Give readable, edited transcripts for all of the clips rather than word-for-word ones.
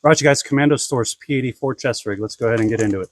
Right, you guys, Kommando stores P84 Chest Rig. Let's go ahead and get into it.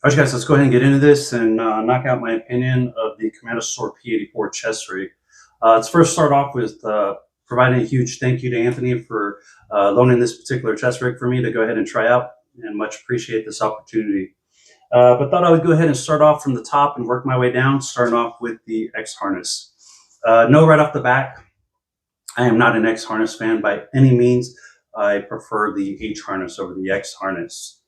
All right, guys, let's go ahead and get into this and knock out my opinion of the Kommando store P84 Chest Rig. Let's first start off with providing a huge thank you to Anthony for loaning this particular chest rig for me to go ahead and try out, and much appreciate this opportunity. But thought I would go ahead and start off from the top and work my way down, starting off with the X harness. No, right off the back, I am not an X harness fan by any means. I prefer the H harness over the X harness.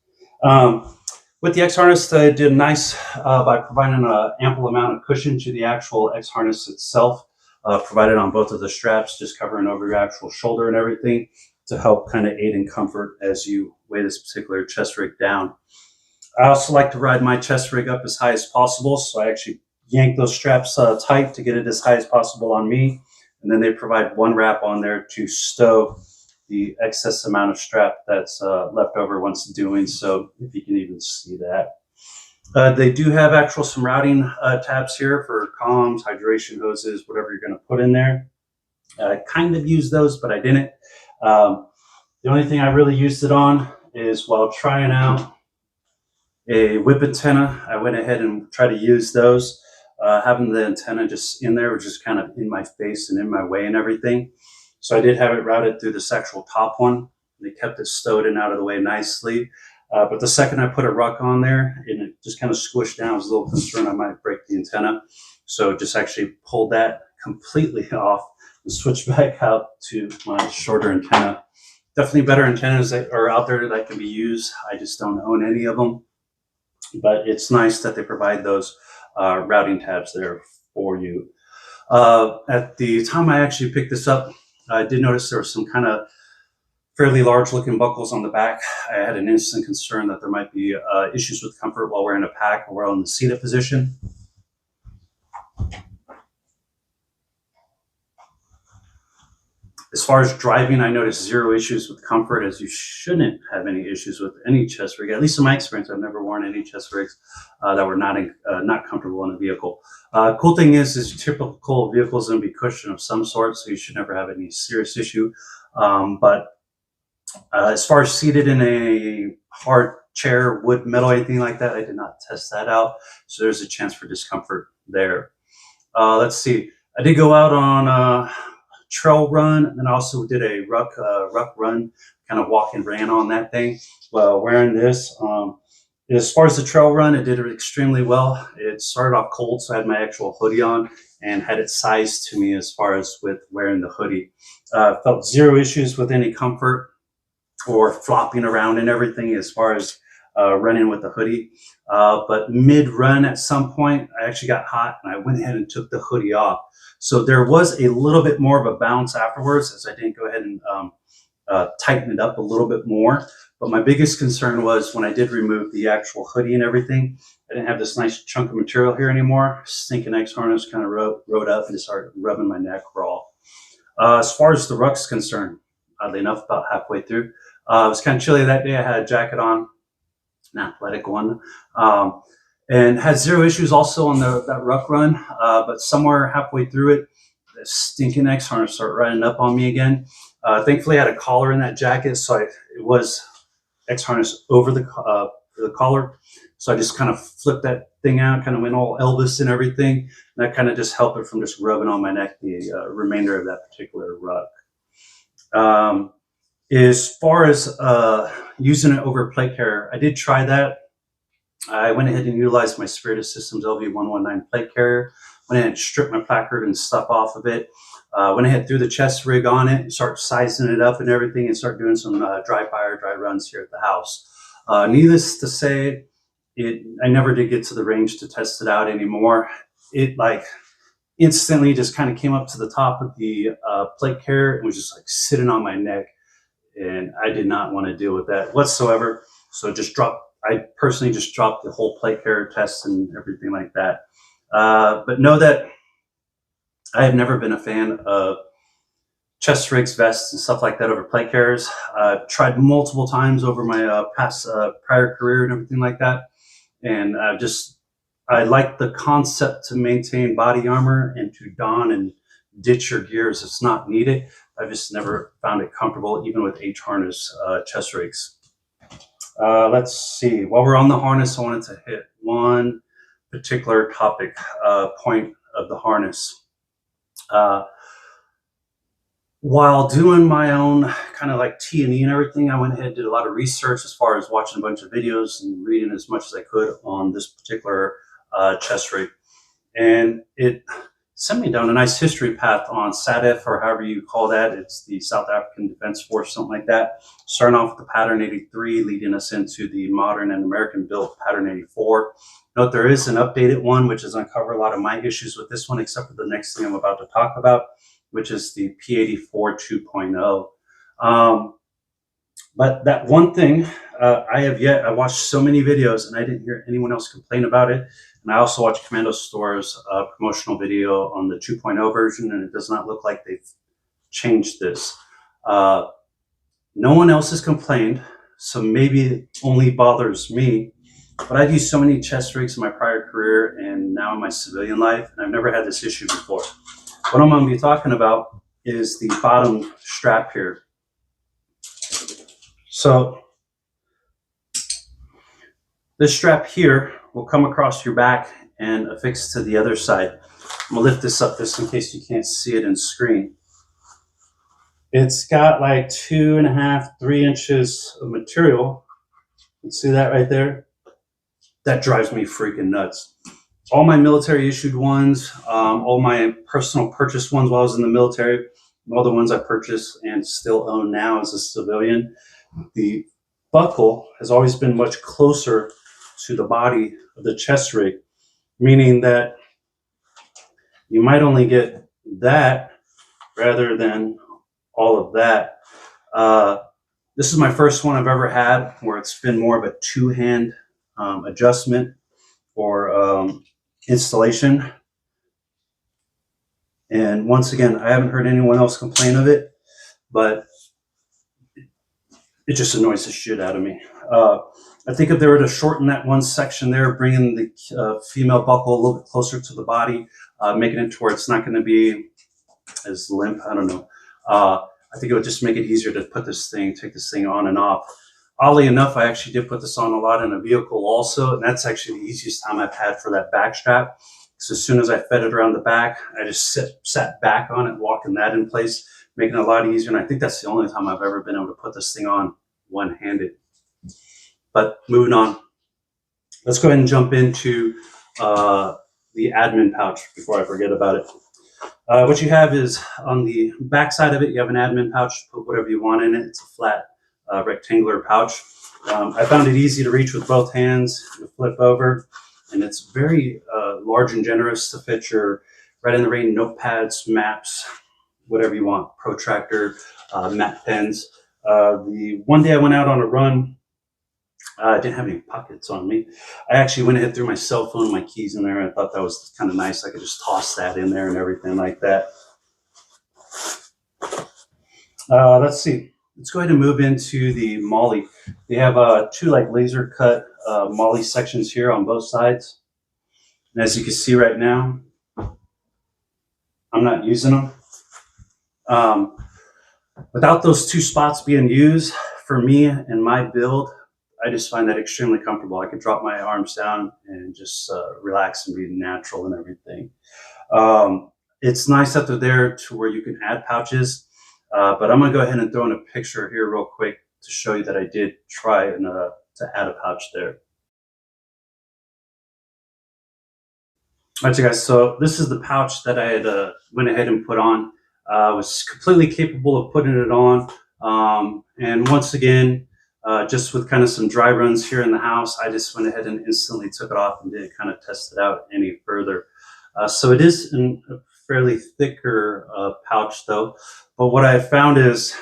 With the X harness, they did nice by providing an ample amount of cushion to the actual X harness itself, provided on both of the straps, just covering over your actual shoulder and everything to help kind of aid in comfort as you weigh this particular chest rig down. I also like to ride my chest rig up as high as possible, so I actually yank those straps tight to get it as high as possible on me, and then they provide one wrap on there to stow the excess amount of strap that's left over once doing so, if you can even see that. They do have actual some routing tabs here for comms, hydration hoses, whatever you're going to put in there. I kind of used those, but I didn't. The only thing I really used it on is while trying out a whip antenna. I went ahead and tried to use those. Having the antenna just in there was just kind of in my face and in my way and everything. So I did have it routed through this actual top one. They kept it stowed in out of the way nicely. But the second I put a ruck on there, and it just kind of squished down, I was a little concerned I might break the antenna. So just actually pulled that completely off and switched back out to my shorter antenna. Definitely better antennas that are out there that can be used. I just don't own any of them. But it's nice that they provide those routing tabs there for you. At the time I actually picked this up, I did notice there was some kind of fairly large looking buckles on the back. I had an instant concern that there might be issues with comfort while we're in a pack or we're in the seated position. As far as driving, I noticed zero issues with comfort, as you shouldn't have any issues with any chest rig. At least in my experience, I've never worn any chest rigs that were not comfortable in a vehicle. Cool thing is typical vehicles going to be cushioned of some sort, so you should never have any serious issue. But as far as seated in a hard chair, wood, metal, anything like that, I did not test that out. So there's a chance for discomfort there. Let's see. I did go out on trail run, and then I also did a ruck run, kind of walk and ran on that thing while wearing this. As far as the trail run, it did extremely well. It started off cold, so I had my actual hoodie on and had it sized to me as far as with wearing the hoodie. Felt zero issues with any comfort or flopping around and everything as far as running with the hoodie. But mid-run at some point, I actually got hot and I went ahead and took the hoodie off. So there was a little bit more of a bounce afterwards, as I didn't go ahead and tighten it up a little bit more. But my biggest concern was when I did remove the actual hoodie and everything, I didn't have this nice chunk of material here anymore. Stinking X harness kind of rode up and started rubbing my neck raw. As far as the ruck's concerned, oddly enough, about halfway through, it was kind of chilly that day. I had a jacket on, an athletic one, and had zero issues also on that ruck run. But somewhere halfway through it, the stinking X harness started riding up on me again. Thankfully, I had a collar in that jacket, so it was X harness over the collar. So I just kind of flipped that thing out, kind of went all Elvis and everything. And that kind of just helped it from just rubbing on my neck the remainder of that particular ruck. As far as using it over plate carrier, I did try that. I went ahead and utilized my Spirit Systems LV119 plate carrier. Went ahead and stripped my placard and stuff off of it. Went ahead, threw the chest rig on it, and start sizing it up and everything, and start doing some dry runs here at the house. Needless to say, I never did get to the range to test it out anymore. It like instantly just kind of came up to the top of the plate carrier and was just like sitting on my neck, and I did not want to deal with that whatsoever. So I personally just dropped the whole plate carrier test and everything like that. But know that I have never been a fan of chest rigs, vests, and stuff like that over plate carriers. I've tried multiple times over my prior career and everything like that. And I like the concept to maintain body armor and to don and ditch your gears if it's not needed. I've just never found it comfortable, even with H harness chest rigs. Let's see. While we're on the harness, I wanted to hit one particular topic, point of the harness. While doing my own kind of like T&E and everything, I went ahead and did a lot of research as far as watching a bunch of videos and reading as much as I could on this particular chest rig. And it sent me down a nice history path on SADF, or however you call that. It's the South African Defense Force, something like that. Starting off with the Pattern 83, leading us into the modern and American-built Pattern 84. Note there is an updated one, which has uncovered a lot of my issues with this one, except for the next thing I'm about to talk about, which is the P84 2.0. But that one thing, I watched so many videos and I didn't hear anyone else complain about it. And I also watched Kommando Store's promotional video on the 2.0 version, and it does not look like they've changed this. No one else has complained, so maybe it only bothers me. But I've used so many chest rigs in my prior career and now in my civilian life, and I've never had this issue before. What I'm going to be talking about is the bottom strap here. So this strap here will come across your back and affix to the other side. I'm going to lift this up just in case you can't see it in screen. It's got like 2.5, 3 inches of material. You see that right there? That drives me freaking nuts. All my military issued ones, all my personal purchase ones while I was in the military, all the ones I purchased and still own now as a civilian, the buckle has always been much closer to the body of the chest rig, meaning that you might only get that rather than all of that. This is my first one I've ever had where it's been more of a two-hand adjustment or installation. And once again, I haven't heard anyone else complain of it, but it just annoys the shit out of me. I think if they were to shorten that one section there, bringing the female buckle a little bit closer to the body, making it to where it's not going to be as limp, I don't know. I think it would just make it easier to take this thing on and off. Oddly enough, I actually did put this on a lot in a vehicle also, and that's actually the easiest time I've had for that back strap. So as soon as I fed it around the back, I just sat back on it, locking that in place, making it a lot easier. And I think that's the only time I've ever been able to put this thing on one-handed. But moving on, let's go ahead and jump into the admin pouch before I forget about it. What you have is on the back side of it, you have an admin pouch to put whatever you want in it. It's a flat rectangular pouch. I found it easy to reach with both hands, to flip over, and it's very large and generous to fit your right in the rain notepads, maps, whatever you want, protractor, map pens. The one day I went out on a run, I didn't have any pockets on me. I actually went ahead, threw my cell phone, my keys in there. I thought that was kind of nice. I could just toss that in there and everything like that. Let's see. Let's go ahead and move into the MOLLE. They have two like laser cut MOLLE sections here on both sides. And as you can see right now, I'm not using them. Without those two spots being used, for me and my build, I just find that extremely comfortable. I could drop my arms down and just relax and be natural and everything. It's nice that they're there to where you can add pouches, but I'm gonna go ahead and throw in a picture here real quick to show you that I did try and, to add a pouch there. All right, so guys, so this is the pouch that I had went ahead and put on. I was completely capable of putting it on. And once again, just with kind of some dry runs here in the house, I just went ahead and instantly took it off and didn't kind of test it out any further. So it is a fairly thicker pouch though. But what I found is,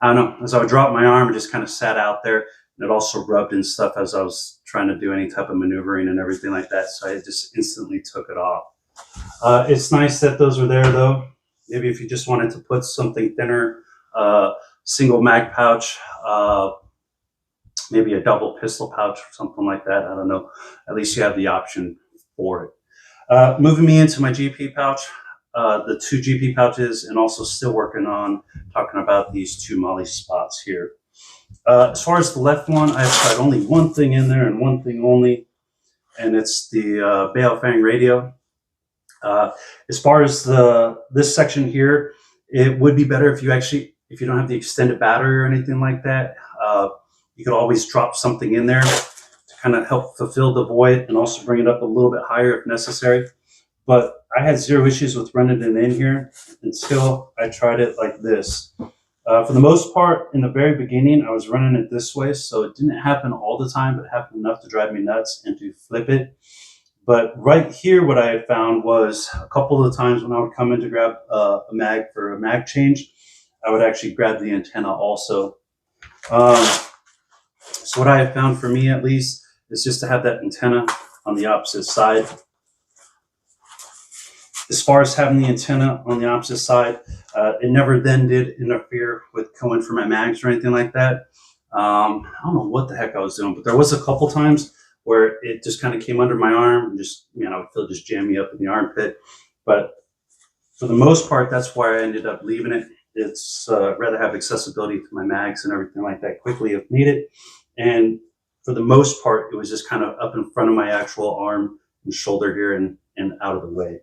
I don't know, as I would drop my arm, it just kind of sat out there. And it also rubbed and stuff as I was trying to do any type of maneuvering and everything like that. So I just instantly took it off. It's nice that those are there though. Maybe if you just wanted to put something thinner, single mag pouch, maybe a double pistol pouch or something like that. I don't know. At least you have the option for it. Moving me into my GP pouch, the two GP pouches, and also still working on talking about these two MOLLE spots here. As far as the left one, I've tried only one thing in there and one thing only, and it's the Baofeng radio. As far as this section here, it would be better if you don't have the extended battery or anything like that. You could always drop something in there to kind of help fulfill the void and also bring it up a little bit higher if necessary. But I had zero issues with running it in here until I tried it like this. For the most part, in the very beginning, I was running it this way, so it didn't happen all the time, but it happened enough to drive me nuts and to flip it. But right here, what I had found was a couple of the times when I would come in to grab a mag for a mag change, I would actually grab the antenna also. So what I have found for me, at least, is just to have that antenna on the opposite side. As far as having the antenna on the opposite side, it never then did interfere with going for my mags or anything like that. I don't know what the heck I was doing, but there was a couple times where it just kind of came under my arm and just, I would feel just jam me up in the armpit. But for the most part, that's why I ended up leaving it. It's rather have accessibility to my mags and everything like that quickly if needed. And for the most part, it was just kind of up in front of my actual arm and shoulder here and out of the way.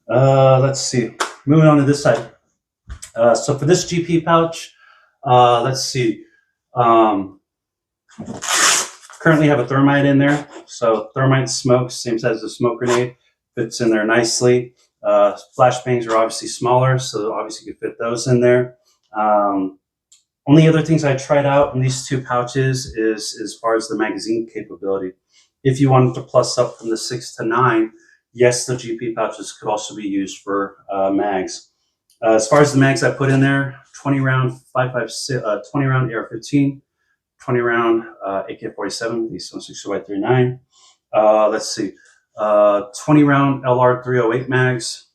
Let's see, moving on to this side. So for this GP pouch, let's see. Currently have a thermite in there. So thermite smoke, same size as a smoke grenade, fits in there nicely. Flashbangs are obviously smaller, so obviously you could fit those in there. Only other things I tried out in these two pouches is as far as the magazine capability. If you wanted to plus up from the 6 to 9, yes, the GP pouches could also be used for mags. As far as the mags I put in there, 20 round 20 round AR-15, 20 round AK-47, the 7.62x39. Let's see, 20 round LR-308 mags,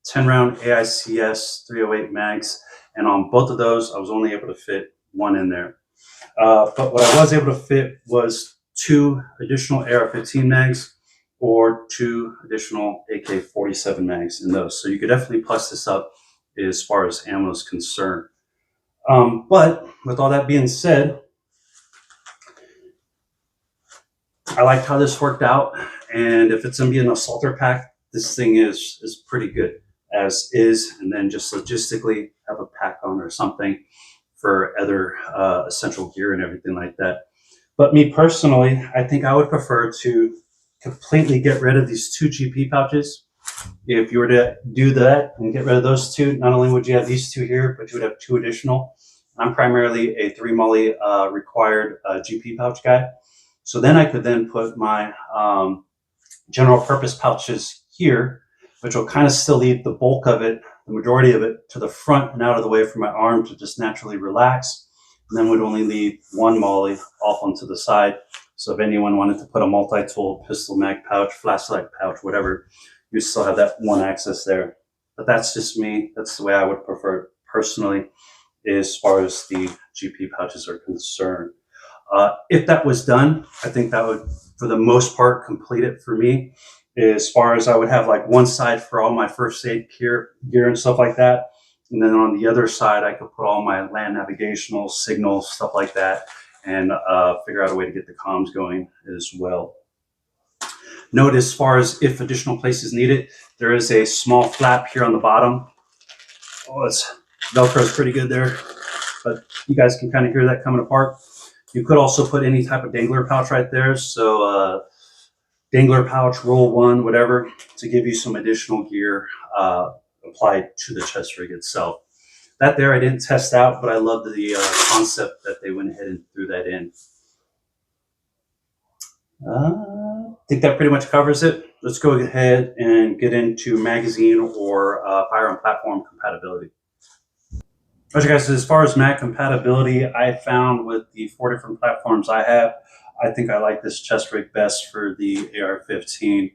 10 round AICS 308 mags, and on both of those, I was only able to fit one in there. But what I was able to fit was 2 additional AR-15 mags or 2 additional AK-47 mags in those. So you could definitely plus this up as far as ammo is concerned. But with all that being said, I liked how this worked out. And if it's gonna be an assaulter pack, this thing is pretty good as is. And then just logistically have a pack on or something for other essential gear and everything like that. But me personally, I think I would prefer to completely get rid of these 2 GP pouches. If you were to do that and get rid of those 2, not only would you have these 2 here, but you would have 2 additional. I'm primarily a 3 molly required GP pouch guy. So then I could then put my general purpose pouches here, which will kind of still leave the bulk of it, the majority of it, to the front and out of the way for my arm to just naturally relax. And then would only leave one molly off onto the side. So if anyone wanted to put a multi-tool pistol mag pouch, flashlight pouch, whatever, you still have that one access there. But that's just me. That's the way I would prefer it personally, as far as the GP pouches are concerned. If that was done, I think that would, for the most part, complete it for me. As far as I would have like one side for all my first aid gear and stuff like that. And then on the other side, I could put all my land navigational signals, stuff like that, and figure out a way to get the comms going as well. Note, as far as if additional places needed, there is a small flap here on the bottom. Oh, it's Velcro's pretty good there, but you guys can kind of hear that coming apart. You could also put any type of dangler pouch right there. So dangler pouch, roll one, whatever, to give you some additional gear applied to the chest rig itself. That there I didn't test out, but I love the concept that they went ahead and threw that in. I think that pretty much covers it. Let's go ahead and get into magazine or firearm platform compatibility. Okay, guys, so as far as mag compatibility, I found with the 4 different platforms I have, I think I like this chest rig best for the AR-15.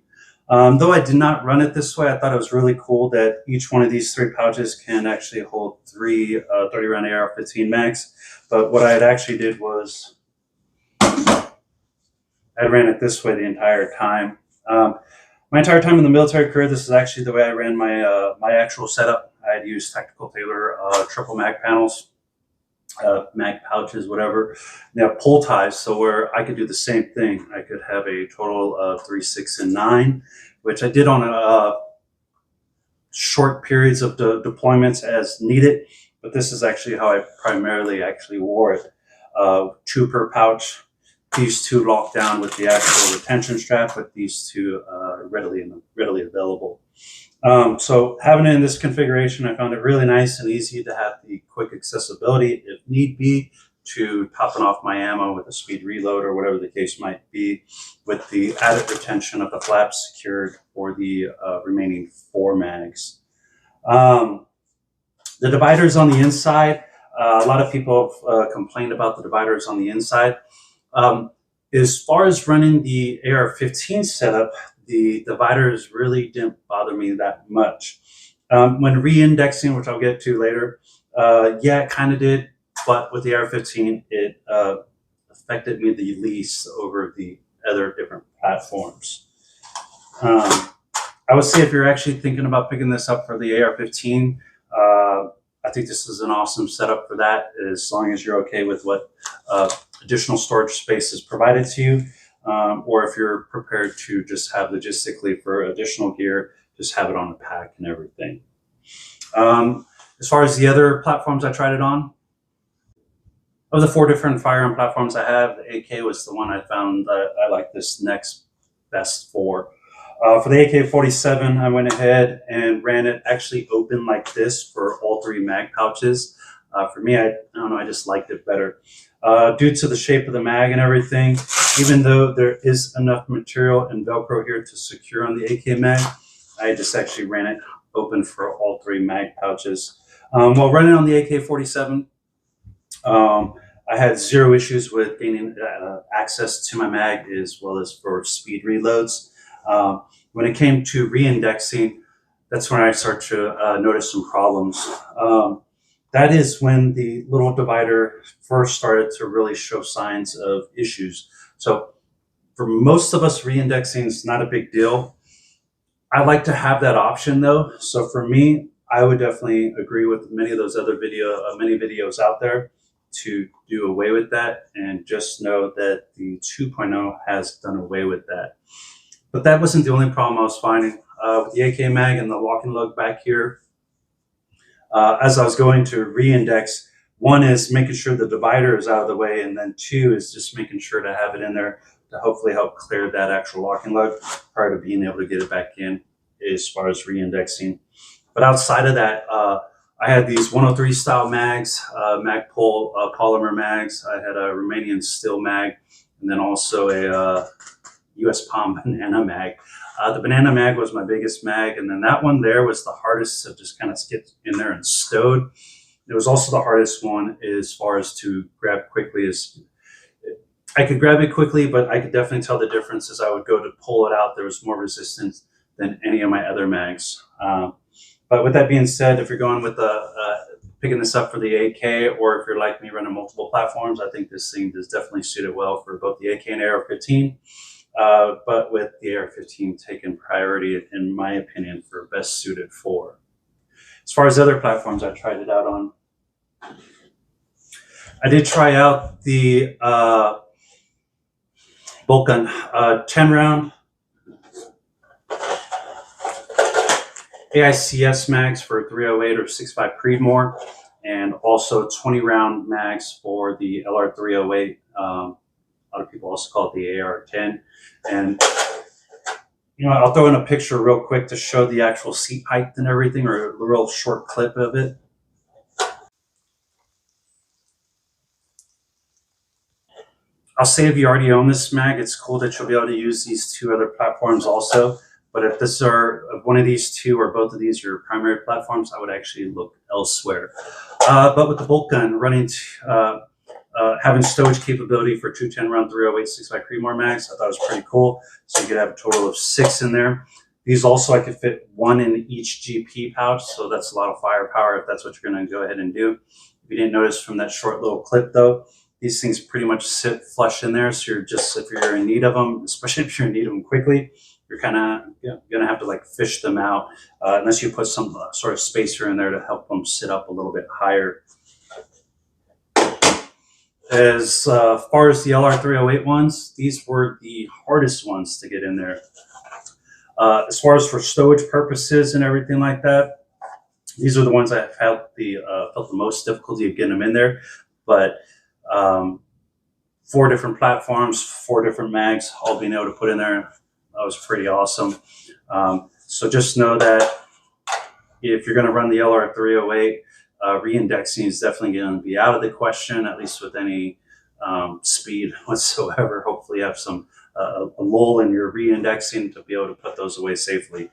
Though I did not run it this way, I thought it was really cool that each one of these 3 pouches can actually hold 3 30-round AR-15 mags. But what I had actually did was I ran it this way the entire time. My entire time in the military career, this is actually the way I ran my my actual setup. I had used Tactical Tailor triple mag panels, mag pouches, whatever. They have pull ties, so where I could do the same thing. I could have a total of 3, 6, and 9, which I did on short periods of deployments as needed. But this is actually how I primarily actually wore it. 2 per pouch. These 2 locked down with the actual retention strap, with these 2 readily available. So having it in this configuration, I found it really nice and easy to have the quick accessibility, if need be, to topping off my ammo with a speed reload or whatever the case might be, with the added retention of the flaps secured for the remaining 4 mags. The dividers on the inside, a lot of people have complained about the dividers on the inside. As far as running the AR-15 setup, the dividers really didn't bother me that much. When re-indexing, which I'll get to later, yeah, it kind of did, but with the AR-15, it affected me the least over the other different platforms. I would say if you're actually thinking about picking this up for the AR-15, I think this is an awesome setup for that, as long as you're okay with what additional storage space is provided to you, or if you're prepared to just have logistically for additional gear, just have it on a pack and everything. As far as the other platforms I tried it on, of the 4 different firearm platforms I have, the AK was the one I found that I like this next best for. For the AK-47, I went ahead and ran it actually open like this for all 3 mag pouches. For me, I don't know, I just liked it better. Due to the shape of the mag and everything, even though there is enough material and Velcro here to secure on the AK mag, I just actually ran it open for all 3 mag pouches. While running on the AK-47, I had 0 issues with gaining access to my mag, as well as for speed reloads. When it came to re-indexing, that's when I started to notice some problems. That is when the little divider first started to really show signs of issues. So for most of us, re-indexing is not a big deal. I like to have that option though. So for me, I would definitely agree with many of those other many videos out there to do away with that, and just know that the 2.0 has done away with that. But that wasn't the only problem I was finding. With the AK mag and the lock and lug back here, as I was going to re-index, 1 is making sure the divider is out of the way, and then 2 is just making sure to have it in there to hopefully help clear that actual lock and lug prior to being able to get it back in as far as re-indexing. But outside of that, I had these 103 style mags, Magpul polymer mags. I had a Romanian steel mag, and then also a US Palm banana mag. The banana mag was my biggest mag, and then that one there was the hardest to just kind of get in there and stowed. It was also the hardest one as far as to grab quickly. As I could grab it quickly, but I could definitely tell the difference as I would go to pull it out. There was more resistance than any of my other mags. But with that being said, if you're going with picking this up for the AK, or if you're like me running multiple platforms, I think this thing is definitely suited well for both the AK and AR-15. But with the AR-15 taking priority, in my opinion, for best suited for. As far as other platforms I tried it out on, I did try out the bolt gun 10 round AICS mags for 308 or 65 Creedmoor, and also 20 round mags for the LR308. A lot of people also call it the AR-10. And you know, I'll throw in a picture real quick to show the actual seat height and everything, or a real short clip of it. I'll say if you already own this mag, it's cool that you'll be able to use these two other platforms also. But if one of these two or both of these are your primary platforms, I would actually look elsewhere. But with the bolt gun running, having stowage capability for 210 round 308 65 Creedmoor mags, I thought it was pretty cool. So you could have a total of 6 in there. These also, I could fit 1 in each GP pouch, so that's a lot of firepower if that's what you're going to go ahead and do. If you didn't notice from that short little clip though, these things pretty much sit flush in there. So if you're in need of them, especially if you're in need of them quickly, you're kind of gonna have to like fish them out unless you put some sort of spacer in there to help them sit up a little bit higher. As far as the LR308 ones, these were the hardest ones to get in there. As far as for stowage purposes and everything like that, these are the ones I felt the most difficulty of getting them in there. But 4 different platforms, 4 different mags, all being able to put in there, that was pretty awesome. So just know that if you're going to run the LR308, re-indexing is definitely going to be out of the question, at least with any speed whatsoever. Hopefully you have some a lull in your re-indexing to be able to put those away safely.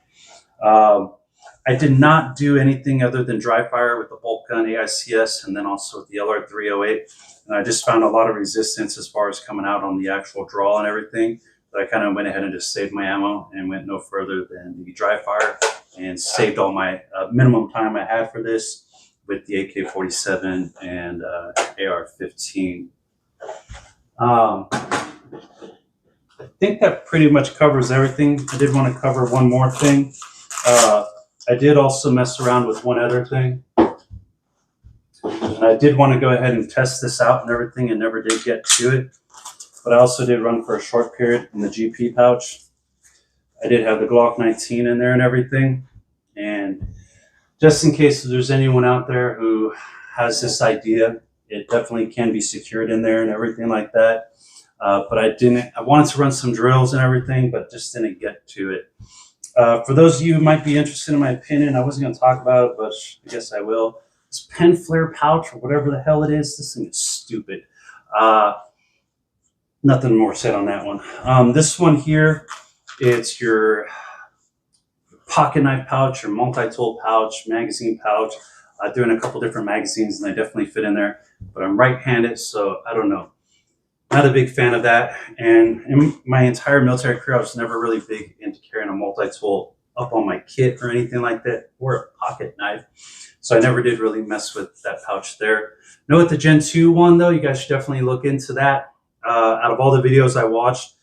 I did not do anything other than dry fire with the bolt gun AICS and then also with the LR308. And I just found a lot of resistance as far as coming out on the actual draw and everything. But I kind of went ahead and just saved my ammo and went no further than the dry fire and saved all my minimum time I had for this with the AK-47 and AR-15. I think that pretty much covers everything. I did want to cover one more thing. I did also mess around with one other thing. And I did want to go ahead and test this out and everything and never did get to it. But I also did run for a short period in the GP pouch. I did have the Glock 19 in there and everything. And just in case there's anyone out there who has this idea, it definitely can be secured in there and everything like that. But I wanted to run some drills and everything, but just didn't get to it. For those of you who might be interested in my opinion, I wasn't going to talk about it, but I guess I will. This pen flare pouch or whatever the hell it is, this thing is stupid. Nothing more said on that one. This one here, it's your pocket knife pouch, your multi-tool pouch, magazine pouch. I threw in a couple different magazines and they definitely fit in there, but I'm right-handed, so I don't know. Not a big fan of that. And in my entire military career, I was never really big into carrying a multi-tool up on my kit or anything like that, or a pocket knife. So I never did really mess with that pouch there. Know with the Gen 2 one though, you guys should definitely look into that. Out of all the videos I watched,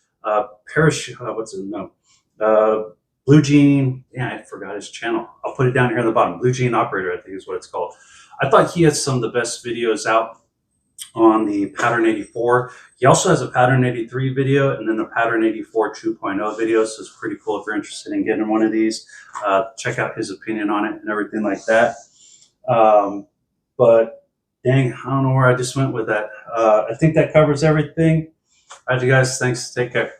Blue Jean, yeah, I forgot his channel. I'll put it down here on the bottom. Blue Jean Operator, I think is what it's called. I thought he had some of the best videos out on the Pattern 84. He also has a Pattern 83 video and then the Pattern 84 2.0 video. So it's pretty cool if you're interested in getting one of these. Check out his opinion on it and everything like that. But dang, I don't know where I just went with that. I think that covers everything. All right, you guys, thanks. Take care.